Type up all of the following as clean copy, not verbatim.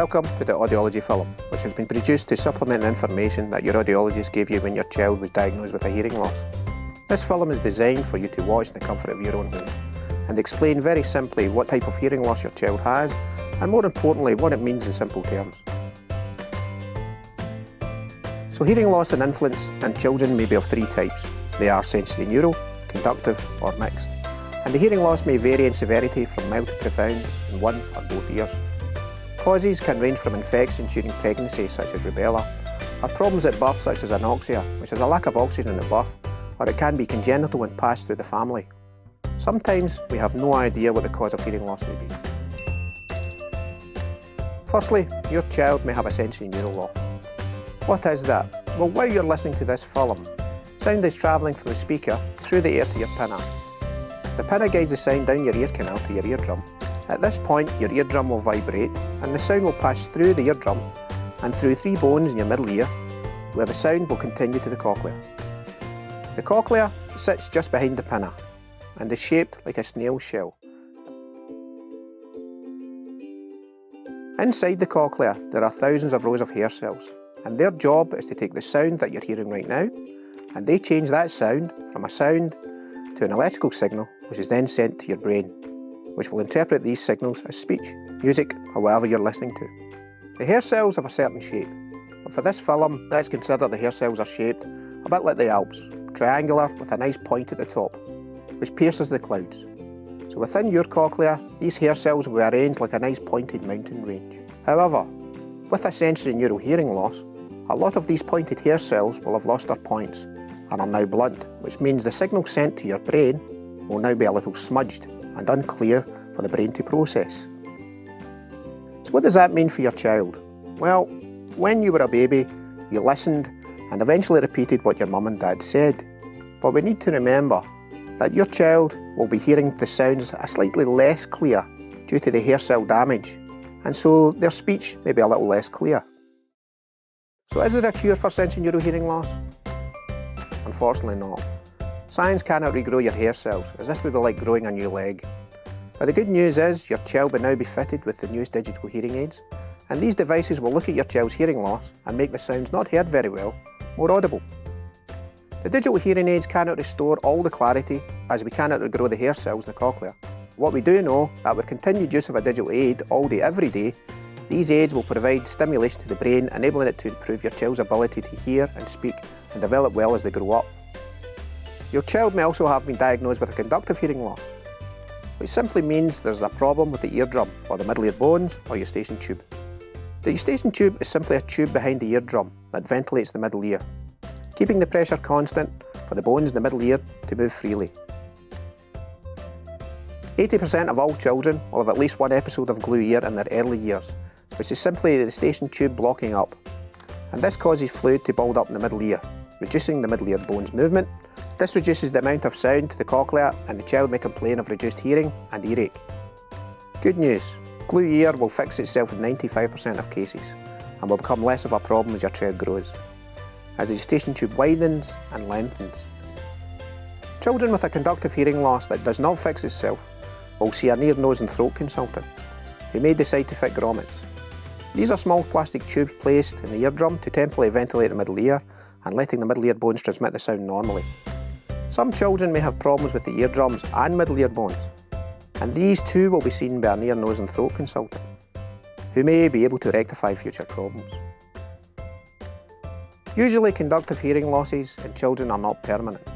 Welcome to the Audiology film, which has been produced to supplement the information that your audiologist gave you when your child was diagnosed with a hearing loss. This film is designed for you to watch in the comfort of your own home and explain very simply what type of hearing loss your child has and more importantly what it means in simple terms. So hearing loss in infants and children may be of three types. They are sensorineural, conductive or mixed. And the hearing loss may vary in severity from mild to profound in one or both ears. Causes can range from infections during pregnancy such as rubella, or problems at birth such as anoxia, which is a lack of oxygen at birth, or it can be congenital and passed through the family. Sometimes we have no idea what the cause of hearing loss may be. Firstly, your child may have a sensorineural loss. What is that? Well, while you're listening to this film, sound is travelling from the speaker through the ear to your pinna. The pinna guides the sound down your ear canal to your eardrum. At this point, your eardrum will vibrate and the sound will pass through the eardrum and through three bones in your middle ear, where the sound will continue to the cochlea. The cochlea sits just behind the pinna and is shaped like a snail shell. Inside the cochlea, there are thousands of rows of hair cells, and their job is to take the sound that you're hearing right now, and they change that sound from a sound to an electrical signal, which is then sent to your brain, which will interpret these signals as speech, music, or whatever you're listening to. The hair cells have a certain shape, but for this film, let's consider the hair cells are shaped a bit like the Alps, triangular with a nice point at the top, which pierces the clouds. So within your cochlea, these hair cells will be arranged like a nice pointed mountain range. However, with a sensorineural hearing loss, a lot of these pointed hair cells will have lost their points and are now blunt, which means the signal sent to your brain will now be a little smudged and unclear for the brain to process. So what does that mean for your child? Well, when you were a baby, you listened and eventually repeated what your mum and dad said. But we need to remember that your child will be hearing the sounds slightly less clear due to the hair cell damage, and so their speech may be a little less clear. So is there a cure for sensorineural hearing loss? Unfortunately not. Science cannot regrow your hair cells, as this would be like growing a new leg. But the good news is your child will now be fitted with the newest digital hearing aids, and these devices will look at your child's hearing loss and make the sounds not heard very well more audible. The digital hearing aids cannot restore all the clarity, as we cannot regrow the hair cells in the cochlea. What we do know that with continued use of a digital aid all day every day, these aids will provide stimulation to the brain, enabling it to improve your child's ability to hear and speak and develop well as they grow up. Your child may also have been diagnosed with a conductive hearing loss, which simply means there's a problem with the eardrum or the middle ear bones or eustachian tube. The eustachian tube is simply a tube behind the eardrum that ventilates the middle ear, keeping the pressure constant for the bones in the middle ear to move freely. 80% of all children will have at least one episode of glue ear in their early years, which is simply the eustachian tube blocking up, and this causes fluid to build up in the middle ear, reducing the middle ear bone's movement. This reduces the amount of sound to the cochlea, and the child may complain of reduced hearing and earache. Good news, glue ear will fix itself in 95% of cases and will become less of a problem as your child grows, as the eustachian tube widens and lengthens. Children with a conductive hearing loss that does not fix itself will see an ear, nose and throat consultant, who may decide to fit grommets. These are small plastic tubes placed in the eardrum to temporarily ventilate the middle ear and letting the middle ear bones transmit the sound normally. Some children may have problems with the eardrums and middle ear bones, and these too will be seen by an ear, nose and throat consultant, who may be able to rectify future problems. Usually conductive hearing losses in children are not permanent,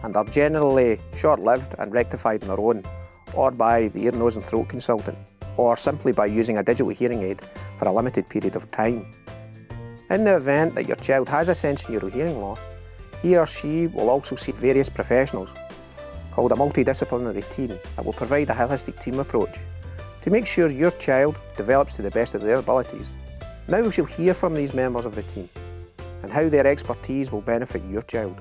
and are generally short-lived and rectified on their own, or by the ear, nose and throat consultant, or simply by using a digital hearing aid for a limited period of time. In the event that your child has a sensorineural hearing loss, he or she will also see various professionals called a multidisciplinary team that will provide a holistic team approach to make sure your child develops to the best of their abilities. Now we shall hear from these members of the team and how their expertise will benefit your child.